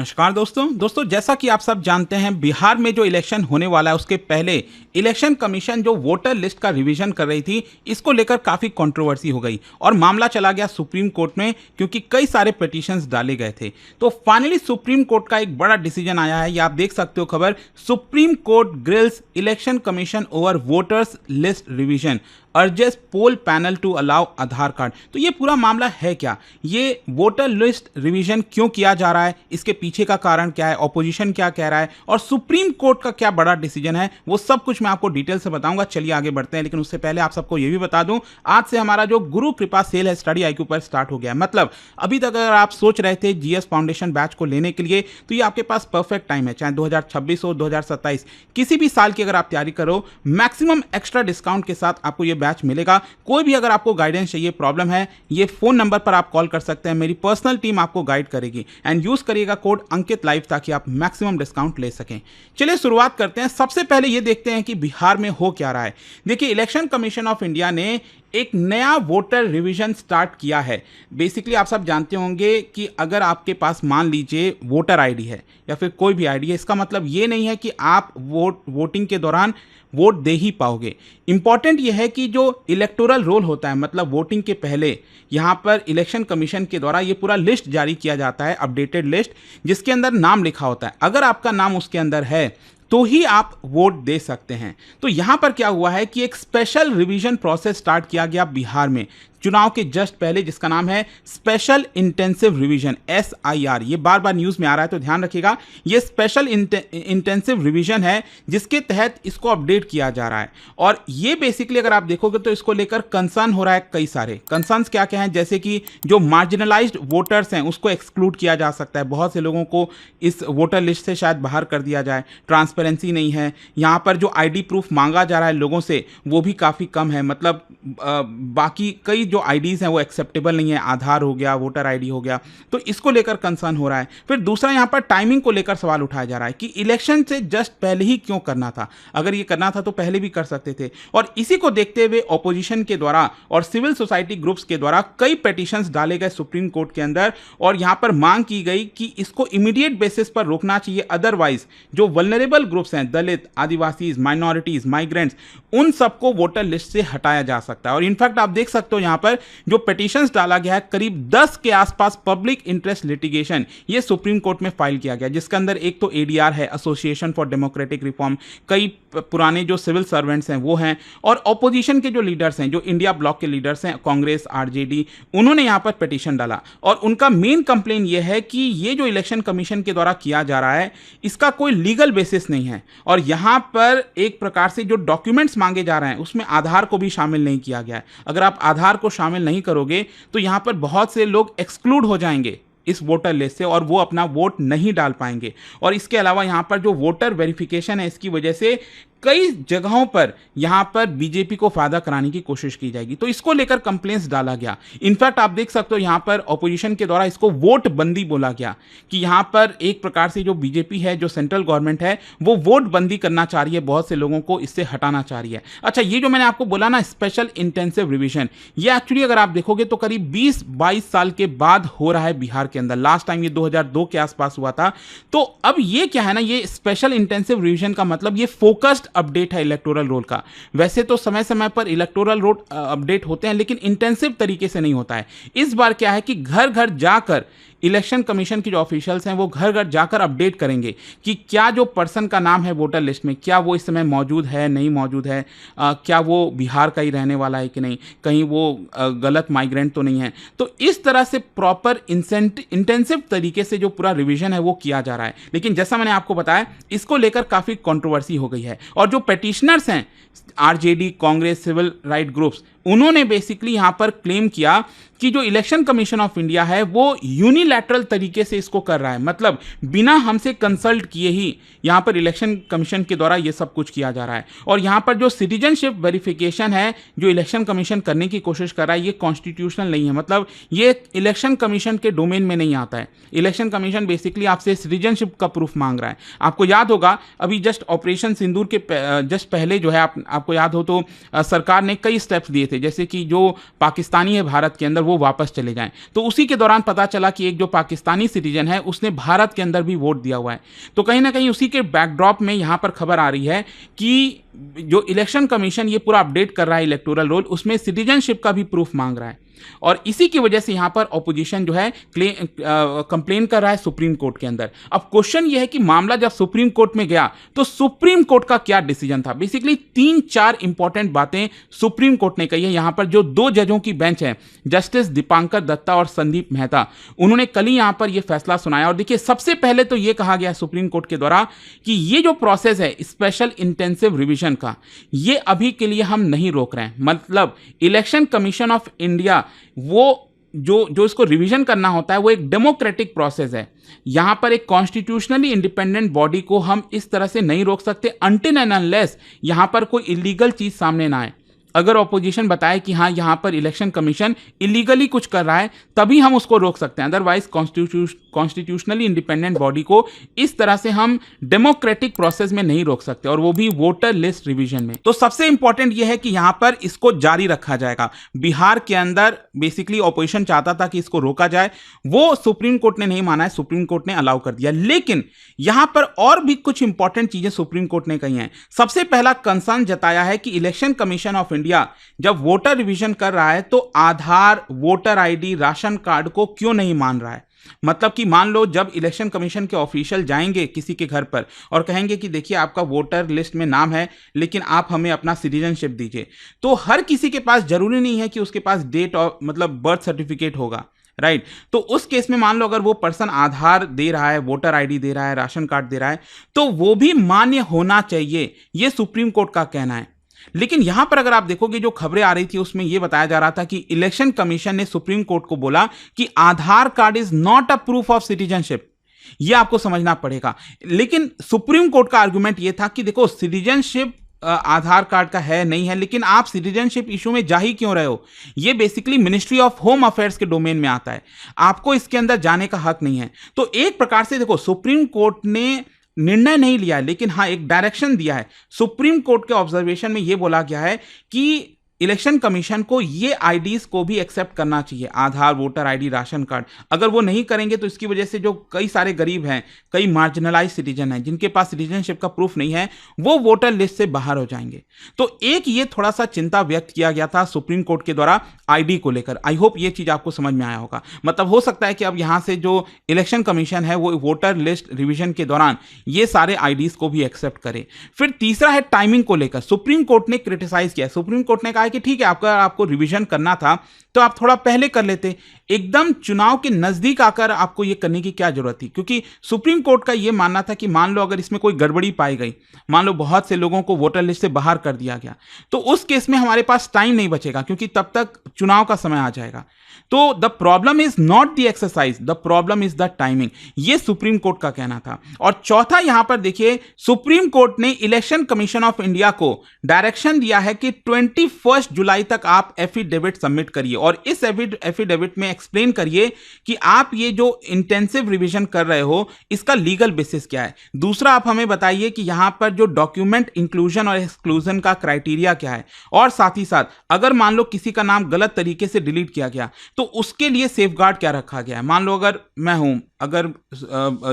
नमस्कार दोस्तों जैसा कि आप सब जानते हैं बिहार में जो इलेक्शन होने वाला है उसके पहले इलेक्शन कमीशन जो वोटर लिस्ट का रिवीजन कर रही थी इसको लेकर काफ़ी कंट्रोवर्सी हो गई और मामला चला गया सुप्रीम कोर्ट में क्योंकि कई सारे पिटीशंस डाले गए थे। तो फाइनली सुप्रीम कोर्ट का एक बड़ा डिसीजन आया है, ये आप देख सकते हो खबर। Supreme court grills election commission over voters list revision, urges poll panel to allow Aadhaar card. तो ये पूरा मामला है क्या, ये वोटर लिस्ट रिवीजन क्यों किया जा रहा है, इसके पीछे का कारण क्या है, ऑपोजिशन क्या कह रहा है और सुप्रीम कोर्ट का क्या बड़ा डिसीजन है, वो सब कुछ मैं आपको डिटेल से बताऊंगा। चलिए आगे बढ़ते हैं, लेकिन उससे पहले आप सबको ये भी बता दूं, आज से हमारा जो गुरु कृपा सेल है स्टडी IQ पर स्टार्ट हो गया है। मतलब अभी तक अगर आप सोच रहे थे GS फाउंडेशन बैच को लेने के लिए तो ये आपके पास परफेक्ट टाइम है। चाहे 2026 हो 2027 किसी भी साल की अगर आप तैयारी करो, मैक्सिमम एक्स्ट्रा डिस्काउंट के साथ आपको ये बैच मिलेगा। कोई भी अगर आपको गाइडेंस चाहिए, प्रॉब्लम है, ये फोन नंबर पर आप कॉल कर सकते हैं, मेरी पर्सनल टीम आपको गाइड करेगी। एंड यूज करिएगा कोड अंकित लाइव ताकि आप मैक्सिमम डिस्काउंट ले सकें। चलिए शुरुआत करते हैं। सबसे पहले ये देखते हैं कि बिहार में हो क्या रहा है। देखिए, इलेक्शन कमीशन ऑफ इंडिया ने एक नया वोटर रिवीजन स्टार्ट किया है। बेसिकली आप सब जानते होंगे कि अगर आपके पास मान लीजिए वोटर आईडी है या फिर कोई भी आईडी है, इसका मतलब ये नहीं है कि आप वोटिंग के दौरान वोट दे ही पाओगे। इंपॉर्टेंट ये है कि जो इलेक्टोरल रोल होता है, मतलब वोटिंग के पहले यहाँ पर इलेक्शन कमीशन के द्वारा ये पूरा लिस्ट जारी किया जाता है, अपडेटेड लिस्ट, जिसके अंदर नाम लिखा होता है। अगर आपका नाम उसके अंदर है तो ही आप वोट दे सकते हैं। तो यहां पर क्या हुआ है कि एक स्पेशल रिवीजन प्रोसेस स्टार्ट किया गया बिहार में चुनाव के जस्ट पहले, जिसका नाम है स्पेशल इंटेंसिव रिवीजन, SIR। ये बार बार न्यूज में आ रहा है तो ध्यान रखिएगा, ये स्पेशल इंटेंसिव रिवीजन है जिसके तहत इसको अपडेट किया जा रहा है। और ये बेसिकली अगर आप देखोगे तो इसको लेकर कंसर्न हो रहा है। कई सारे कंसर्न्स क्या क्या हैं, जैसे कि जो मार्जिनलाइज्ड वोटर्स हैं उसको एक्सक्लूड किया जा सकता है। बहुत से लोगों को इस वोटर लिस्ट से शायद बाहर कर दिया जाए। ट्रांसपेरेंसी नहीं है। यहाँ पर जो ID प्रूफ मांगा जा रहा है लोगों से वो भी काफ़ी कम है। मतलब बाकी कई जो आईडीज हैं वो एक्सेप्टेबल नहीं है। आधार हो गया, वोटर आईडी हो गया, तो इसको लेकर कंसर्न हो रहा है। फिर दूसरा यहाँ पर टाइमिंग को लेकर सवाल उठाया जा रहा है कि इलेक्शन से जस्ट पहले ही क्यों करना था। अगर ये करना था तो पहले भी कर सकते थे। और इसी को देखते हुए ऑपोजिशन के द्वारा और सिविल सोसाइटी ग्रुप्स के द्वारा कई पिटीशंस डाले गए सुप्रीम कोर्ट के अंदर और यहाँ पर मांग की गई कि इसको इमीडिएट बेसिस पर रोकना चाहिए। अदरवाइज जो वल्नरेबल ग्रुप्स हैं, दलित, आदिवासीज, माइनॉरिटीज, माइग्रेंट्स, उन सबको वोटर लिस्ट से हटाया जा सकता है। और इनफैक्ट आप देख सकते हो यहाँ पर जो पिटीशंस डाला गया है, करीब 10 के आसपास पब्लिक इंटरेस्ट लिटिगेशन ये सुप्रीम कोर्ट में फाइल किया गया, जिसके अंदर एक तो ADR है, एसोसिएशन फॉर डेमोक्रेटिक रिफॉर्म, कई पुराने जो सिविल सर्वेंट्स हैं वो हैं, और ऑपोजिशन के जो लीडर्स हैं, जो इंडिया ब्लॉक के लीडर्स हैं, कांग्रेस, RJD, उन्होंने यहाँ पर पिटीशन डाला। और उनका मेन कंप्लेन ये है कि ये जो इलेक्शन कमीशन के द्वारा किया जा रहा है इसका कोई लीगल बेसिस नहीं है। और यहाँ पर एक प्रकार से जो डॉक्यूमेंट्स मांगे जा रहे हैं उसमें आधार को भी शामिल नहीं किया गया है। अगर आप आधार को शामिल नहीं करोगे तो यहां पर बहुत से लोग एक्सक्लूड हो जाएंगे इस वोटर लिस्ट से और वो अपना वोट नहीं डाल पाएंगे। और इसके अलावा यहां पर जो वोटर वेरिफिकेशन है इसकी वजह से कई जगहों पर यहां पर बीजेपी को फायदा कराने की कोशिश की जाएगी। तो इसको लेकर कंप्लेंट्स डाला गया। इनफैक्ट आप देख सकते हो यहां पर ऑपोजिशन के द्वारा इसको वोट बंदी बोला गया कि यहां पर एक प्रकार से जो बीजेपी है, जो सेंट्रल गवर्नमेंट है, वो वोट बंदी करना चाह रही है, बहुत से लोगों को इससे हटाना चाह रही है। अच्छा, ये जो मैंने आपको बोला ना स्पेशल इंटेंसिव रिवीजन, ये एक्चुअली अगर आप देखोगे तो करीब 20-22 साल के बाद हो रहा है बिहार के अंदर। लास्ट टाइम ये 2002 के आसपास हुआ था। तो अब ये क्या है ना, ये स्पेशल इंटेंसिव रिवीजन का मतलब ये फोकस्ड अपडेट है इलेक्टोरल रोल का। वैसे तो समय समय पर इलेक्टोरल रोल अपडेट होते हैं लेकिन इंटेंसिव तरीके से नहीं होता है। इस बार क्या है कि घर घर जाकर इलेक्शन कमीशन के जो ऑफिशियल्स हैं वो घर घर जाकर अपडेट करेंगे कि क्या जो पर्सन का नाम है वोटर लिस्ट में, क्या वो इस समय मौजूद है, नहीं मौजूद है, क्या वो बिहार का ही रहने वाला है कि नहीं, कहीं वो गलत माइग्रेंट तो नहीं है। तो इस तरह से प्रॉपर इंटेंसिव तरीके से जो पूरा रिवीजन है वो किया जा रहा है। लेकिन जैसा मैंने आपको बताया, इसको लेकर काफ़ी कंट्रोवर्सी हो गई है। और जो पिटिशनर्स हैं, RJD, Congress, civil right groups, उन्होंने बेसिकली यहां पर क्लेम किया कि जो इलेक्शन कमीशन ऑफ इंडिया है वो यूनिलैटरल तरीके से इसको कर रहा है। मतलब बिना हमसे कंसल्ट किए ही यहां पर इलेक्शन कमीशन के द्वारा ये सब कुछ किया जा रहा है। और यहां पर जो सिटीजनशिप वेरिफिकेशन है जो इलेक्शन कमीशन करने की कोशिश कर रहा है, ये कॉन्स्टिट्यूशनल नहीं है। मतलब ये इलेक्शन कमीशन के डोमेन में नहीं आता है। इलेक्शन कमीशन बेसिकली आपसे सिटीजनशिप का प्रूफ मांग रहा है। आपको याद होगा अभी जस्ट ऑपरेशन सिंदूर के जस्ट पहले जो है, आपको याद हो तो सरकार ने कई स्टेप्स लिए थे, जैसे कि जो पाकिस्तानी है भारत के अंदर वो वो वापस चले जाएं। तो उसी के दौरान पता चला कि एक जो पाकिस्तानी सिटीजन है उसने भारत के अंदर भी वोट दिया हुआ है। तो कहीं ना कहीं उसी के बैकड्रॉप में यहाँ पर खबर आ रही है कि जो इलेक्शन कमीशन ये पूरा अपडेट कर रहा है इलेक्टोरल रोल, उसमें सिटीजनशिप का भी प्रूफ मांग रहा है और इसी की वजह से यहाँ पर ऑपोजिशन जो है कंप्लेन कर रहा है सुप्रीम कोर्ट के अंदर। अब क्वेश्चन ये है कि मामला जब सुप्रीम कोर्ट में गया तो सुप्रीम कोर्ट का क्या डिसीजन था। बेसिकली 3-4 इंपॉर्टेंट बातें सुप्रीम कोर्ट ने कही है। यहाँ पर जो 2 जजों की बेंच है, जस्टिस दीपांकर दत्ता और संदीप मेहता, उन्होंने कल ही यहाँ पर यह फैसला सुनाया। और देखिए, सबसे पहले तो ये कहा गया सुप्रीम कोर्ट के द्वारा कि ये जो प्रोसेस है स्पेशल इंटेंसिव रिविजन का, ये अभी के लिए हम नहीं रोक रहे हैं। मतलब इलेक्शन कमीशन ऑफ इंडिया वो जो इसको रिवीजन करना होता है वो एक डेमोक्रेटिक प्रोसेस है। यहां पर एक कॉन्स्टिट्यूशनली इंडिपेंडेंट बॉडी को हम इस तरह से नहीं रोक सकते अनटिल एंड अनलेस यहां पर कोई इलीगल चीज सामने ना आए। अगर ऑपोजिशन बताए कि हाँ यहाँ पर इलेक्शन कमीशन इलीगली कुछ कर रहा है तभी हम उसको रोक सकते हैं, अदरवाइज कॉन्स्टिट्यूशनली इंडिपेंडेंट बॉडी को इस तरह से हम डेमोक्रेटिक प्रोसेस में नहीं रोक सकते, और वो भी वोटर लिस्ट रिवीजन में। तो सबसे इंपॉर्टेंट ये है कि यहाँ पर इसको जारी रखा जाएगा। बिहार के अंदर बेसिकली ऑपोजिशन चाहता था कि इसको रोका जाए, वो सुप्रीम कोर्ट ने नहीं माना है, सुप्रीम कोर्ट ने अलाउ कर दिया। लेकिन यहां पर और भी कुछ इंपॉर्टेंट चीजें सुप्रीम कोर्ट ने कही हैं। सबसे पहला कंसर्न जताया है कि इलेक्शन कमीशन ऑफ इंडिया जब वोटर रिवीजन कर रहा है तो आधार, वोटर आईडी, राशन कार्ड को क्यों नहीं मान रहा है। मतलब कि मान लो जब इलेक्शन कमीशन के ऑफिशियल जाएंगे किसी के घर पर और कहेंगे कि देखिए आपका वोटर लिस्ट में नाम है लेकिन आप हमें अपना सिटीजनशिप दीजिए, तो हर किसी के पास जरूरी नहीं है कि उसके पास डेट और मतलब बर्थ सर्टिफिकेट होगा, राइट। तो उस केस में मान लो अगर वो पर्सन आधार दे रहा है, वोटर आईडी दे रहा है, राशन कार्ड दे रहा है, तो वो भी मान्य होना चाहिए, ये सुप्रीम कोर्ट का कहना है। लेकिन यहां पर अगर आप देखोगे जो खबरें आ रही थी उसमें यह बताया जा रहा था कि इलेक्शन कमीशन ने सुप्रीम कोर्ट को बोला कि Aadhaar card is not a proof of citizenship. यह आपको समझना पड़ेगा। लेकिन सुप्रीम कोर्ट का आर्गुमेंट यह था कि देखो सिटीजनशिप आधार कार्ड का है नहीं है, लेकिन आप सिटीजनशिप इशू में जा ही क्यों रहे हो। यह basically ministry of home affairs के डोमेन में आता है, आपको इसके अंदर जाने का हक नहीं है। तो एक प्रकार से देखो सुप्रीम कोर्ट ने निर्णय नहीं लिया है, लेकिन हाँ एक डायरेक्शन दिया है। सुप्रीम कोर्ट के ऑब्जर्वेशन में यह बोला गया है कि इलेक्शन कमीशन को ये आईडीज को भी एक्सेप्ट करना चाहिए, आधार, वोटर आईडी, राशन कार्ड। अगर वो नहीं करेंगे तो इसकी वजह से जो कई सारे गरीब हैं, कई मार्जिनलाइज सिटीजन हैं जिनके पास सिटीजनशिप का प्रूफ नहीं है, वो वोटर लिस्ट से बाहर हो जाएंगे। तो एक ये थोड़ा सा चिंता व्यक्त किया गया था सुप्रीम कोर्ट के द्वारा आईडी को लेकर। आई होप ये चीज आपको समझ में आया होगा। मतलब हो सकता है कि अब यहां से जो इलेक्शन कमीशन है वो वोटर लिस्ट रिवीजन के दौरान ये सारे आईडीज को भी एक्सेप्ट करे। फिर तीसरा है टाइमिंग को लेकर, सुप्रीम कोर्ट ने क्रिटिसाइज किया। सुप्रीम कोर्ट ने कहा कि ठीक है आपको रिवीजन करना था तो आप थोड़ा पहले कर लेते, एकदम चुनाव के नजदीक आकर आपको यह करने की क्या जरूरत थी। क्योंकि सुप्रीम कोर्ट का यह मानना था कि मान लो अगर इसमें कोई गड़बड़ी पाई गई, मान लो बहुत से लोगों को वोटर लिस्ट से बाहर कर दिया गया, तो उस केस में हमारे पास टाइम नहीं बचेगा क्योंकि तब तक चुनाव का समय आ जाएगा। तो the problem is not the exercise, the problem is the timing, ये सुप्रीम कोर्ट का कहना था। और चौथा यहां पर देखिए सुप्रीम कोर्ट ने इलेक्शन कमीशन ऑफ इंडिया को डायरेक्शन दिया है कि 21 जुलाई तक आप एफिडेविट सबमिट करिए और इस एफिडेविट में एक्सप्लेन करिए कि आप ये जो इंटेंसिव रिवीजन कर रहे हो इसका लीगल बेसिस क्या है। दूसरा आप हमें बताइए कि यहां पर जो डॉक्यूमेंट इंक्लूजन और एक्सक्लूजन का क्राइटेरिया क्या है, और साथ ही साथ अगर मान लो किसी का नाम गलत तरीके से डिलीट किया गया तो उसके लिए सेफगार्ड क्या रखा गया है। मान लो अगर मैं हूं, अगर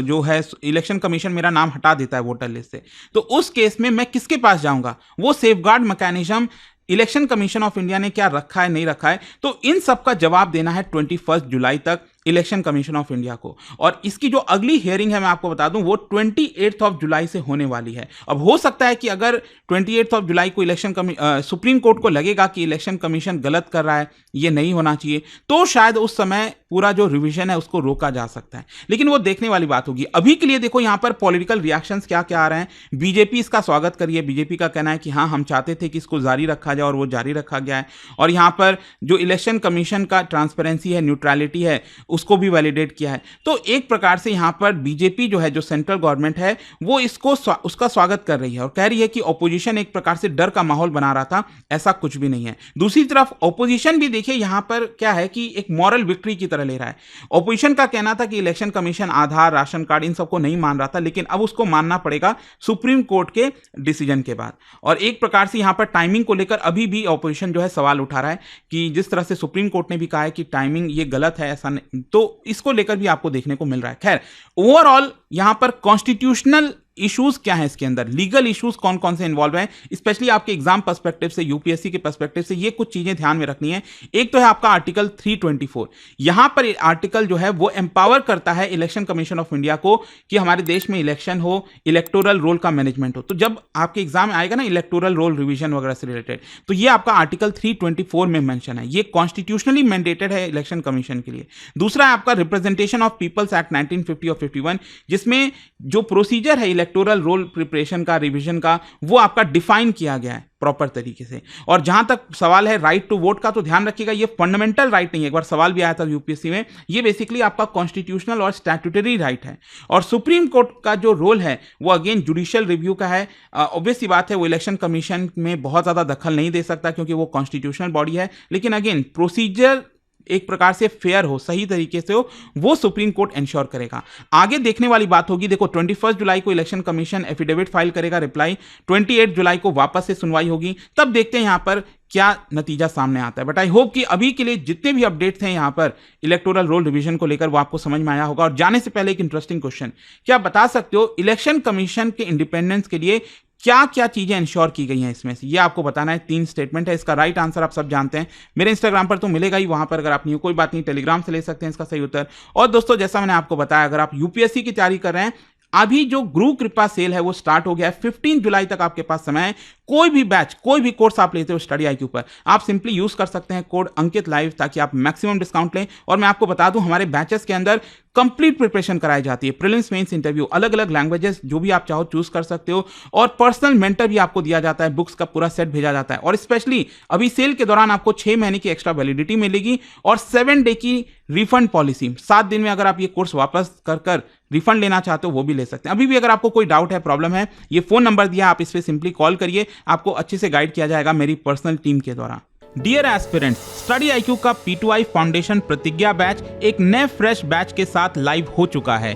जो है इलेक्शन कमीशन मेरा नाम हटा देता है वोटर लिस्ट से, तो उस केस में मैं किसके पास जाऊंगा, वो safeguard mechanism election commission of India ने क्या रखा है, नहीं रखा है। तो इन सब का जवाब देना है 21 जुलाई तक इलेक्शन कमीशन ऑफ इंडिया को। और इसकी जो अगली हियरिंग है मैं आपको बता दूं वो 28 जुलाई से होने वाली है। अब हो सकता है कि अगर 28 जुलाई को सुप्रीम कोर्ट को लगेगा कि इलेक्शन कमीशन गलत कर रहा है, ये नहीं होना चाहिए, तो शायद उस समय पूरा जो रिवीजन है उसको रोका जा सकता है। लेकिन वो देखने वाली बात होगी। अभी के लिए देखो यहां पर पॉलिटिकल रिएक्शंस क्या क्या आ रहे हैं। बीजेपी इसका स्वागत करिए, बीजेपी का कहना है कि हाँ हम चाहते थे कि इसको जारी रखा जाए और वो जारी रखा गया है। और यहां पर जो इलेक्शन कमीशन का ट्रांसपेरेंसी है, न्यूट्रलिटी है, उसको भी वैलिडेट किया है। तो एक प्रकार से यहाँ पर बीजेपी जो है, जो सेंट्रल गवर्नमेंट है, वो इसको उसका स्वागत कर रही है और कह रही है कि ऑपोजिशन एक प्रकार से डर का माहौल बना रहा था, ऐसा कुछ भी नहीं है। दूसरी तरफ ऑपोजिशन भी देखिए यहाँ पर क्या है कि एक मॉरल विक्ट्री की तरह ले रहा है। ऑपोजिशन का कहना था कि इलेक्शन कमीशन आधार, राशन कार्ड इन सबको नहीं मान रहा था, लेकिन अब उसको मानना पड़ेगा सुप्रीम कोर्ट के डिसीजन के बाद। और एक प्रकार से यहाँ पर टाइमिंग को लेकर अभी भी ऑपोजिशन जो है सवाल उठा रहा है कि जिस तरह से सुप्रीम कोर्ट ने भी कहा है कि टाइमिंग ये गलत है, ऐसा नहीं, तो इसको लेकर भी आपको देखने को मिल रहा है। खैर, ओवरऑल यहां पर कॉन्स्टिट्यूशनल इश्यूज क्या है, इसके अंदर लीगल इश्यूज कौन कौन से इन्वॉल्व हैं, स्पेशली आपके एग्जाम पर्सपेक्टिव से, यूपीएससी के पर्सपेक्टिव से, ये कुछ चीजें ध्यान में रखनी है। एक तो है आपका आर्टिकल 324। यहां पर आर्टिकल जो है वो एम्पावर करता है इलेक्शन कमीशन ऑफ इंडिया को कि हमारे देश में इलेक्शन हो, इलेक्टोरल रोल का मैनेजमेंट हो। तो जब आपके एग्जाम में आएगा ना इलेक्टोरल रोल रिवीजन वगैरह से रिलेटेड, तो ये आपका आर्टिकल 324 में मेंशन है। ये कॉन्स्टिट्यूशनली मैंडेटेड है इलेक्शन कमीशन के लिए। दूसरा है आपका रिप्रेजेंटेशन ऑफ पीपल्स एक्ट 1950 और 51, जिसमें जो प्रोसीजर है इलेक्टोरल रोल प्रिपरेशन का, रिवीजन का, वो आपका डिफाइन किया गया है प्रॉपर तरीके से। और जहां तक सवाल है राइट टू वोट का, तो ध्यान रखिएगा ये फंडामेंटल राइट नहीं है। एक बार सवाल भी आया था यूपीएससी में, ये बेसिकली आपका कॉन्स्टिट्यूशनल और स्टैट्यूटरी राइट है। और सुप्रीम कोर्ट का जो रोल है वो अगेन जुडिशियल रिव्यू का है। ऑब्वियस सी बात है, वो इलेक्शन कमीशन में बहुत ज्यादा दखल नहीं दे सकता क्योंकि वो कॉन्स्टिट्यूशनल बॉडी है, लेकिन अगेन प्रोसीजर एक प्रकार से फेयर हो, सही तरीके से हो, वो सुप्रीम कोर्ट इंश्योर करेगा। आगे देखने वाली बात होगी, देखो 21 जुलाई को इलेक्शन कमीशन एफिडेविट फाइल करेगा, रिप्लाई 28 जुलाई को वापस से सुनवाई होगी। तब देखते हैं यहां पर क्या नतीजा सामने आता है। बट आई होप कि अभी के लिए जितने भी अपडेट्स हैं यहां पर इलेक्टोरल रोल रिवीजन को लेकर, वो आपको समझ में आया होगा। और जाने से पहले एक इंटरेस्टिंग क्वेश्चन, क्या आप बता सकते हो इलेक्शन कमीशन के इंडिपेंडेंस के लिए क्या क्या चीजें इंश्योर की गई हैं इसमें से? ये आपको बताना है। 3 स्टेटमेंट है, इसका राइट आंसर आप सब जानते हैं, मेरे इंस्टाग्राम पर तो मिलेगा ही, वहां पर अगर आप नहीं हो कोई बात नहीं, टेलीग्राम से ले सकते हैं इसका सही उत्तर। और दोस्तों, जैसा मैंने आपको बताया, अगर आप यूपीएससी की तैयारी कर रहे हैं, अभी जो गुरु कृपा सेल है वो स्टार्ट हो गया है। 15 जुलाई तक आपके पास समय है। कोई भी बैच, कोई भी कोर्स आप लेते हो स्टडी IQ पर, आप सिंपली यूज कर सकते हैं कोड अंकित लाइव, ताकि आप मैक्सिमम डिस्काउंट लें। और मैं आपको बता दूं, हमारे बैचेस के अंदर कंप्लीट प्रिपरेशन कराई जाती है, प्रीलिम्स, मेंस, इंटरव्यू, अलग अलग लैंग्वेजेस जो भी आप चाहो चूज कर सकते हो। और पर्सनल मेंटर भी आपको दिया जाता है, बुक्स का पूरा सेट भेजा जाता है। और स्पेशली अभी सेल के दौरान आपको 6 महीने की एक्स्ट्रा वैलिडिटी मिलेगी और 7 डे की रिफंड पॉलिसी। 7 दिन में अगर आप ये कोर्स वापस कर रिफंड लेना चाहते हो वो भी ले सकते हैं। अभी भी अगर आपको कोई डाउट है, प्रॉब्लम है, ये फोन नंबर दिया, आप इस पे सिंपली कॉल करिए, आपको अच्छे से गाइड किया जाएगा मेरी पर्सनल टीम के द्वारा। डियर एस्पिरेंट्स, स्टडी IQ का P2I फाउंडेशन प्रतिज्ञा बैच एक नए फ्रेश बैच के साथ लाइव हो चुका है।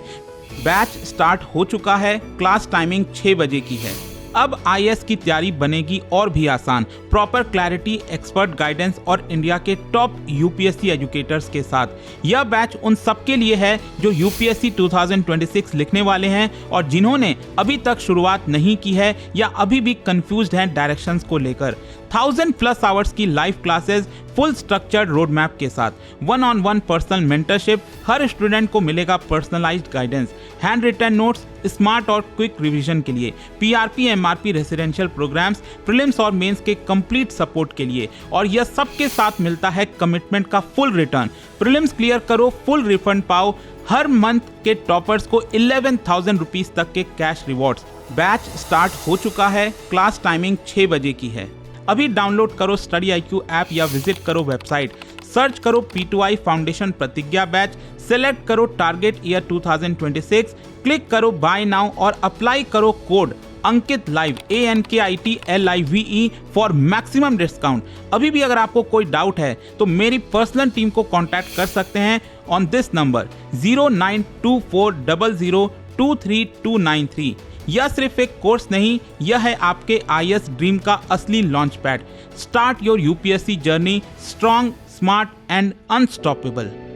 बैच स्टार्ट हो चुका है, क्लास टाइमिंग 6 बजे की है। अब IAS की तैयारी बनेगी और भी आसान, प्रॉपर क्लैरिटी, एक्सपर्ट गाइडेंस और इंडिया के टॉप UPSC एजुकेटर्स के साथ। यह बैच उन सबके लिए है जो UPSC 2026 लिखने वाले हैं और जिन्होंने अभी तक शुरुआत नहीं की है या अभी भी कंफ्यूज्ड हैं डायरेक्शंस को लेकर। 1000+ आवर्स की live classes, full structured road map के साथ, 1-on-1 पर्सनल मेंटरशिप, हर स्टूडेंट को मिलेगा personalised guidance, hand written notes, smart और क्विक रिवीजन के लिए, PRP MRP residential programmes, prelims और मेंस के कंप्लीट सपोर्ट के लिए। और यह सबके साथ मिलता है कमिटमेंट का फुल रिटर्न। प्रीलिम्स क्लियर करो, फुल रिफंड पाओ, हर मंथ के टॉपर्स को 11,000 रुपीज तक के कैश रिवॉर्ड्स। बैच स्टार्ट हो चुका है, क्लास टाइमिंग 6 बजे की है। अभी डाउनलोड करो स्टडी IQ ऐप या विजिट करो वेबसाइट, सर्च करो P2I फाउंडेशन प्रतिज्ञा बैच, सेलेक्ट करो टारगेट ईयर 2026, क्लिक करो बाय नाउ और अप्लाई करो code Ankit live ANKITLIVE for maximum discount. अभी भी अगर आपको कोई डाउट है तो मेरी पर्सनल टीम को कांटेक्ट कर सकते हैं ऑन दिस नंबर 092400239293। यह सिर्फ एक कोर्स नहीं, यह है आपके IAS ड्रीम का असली launch pad. Start your UPSC journey strong, smart and unstoppable.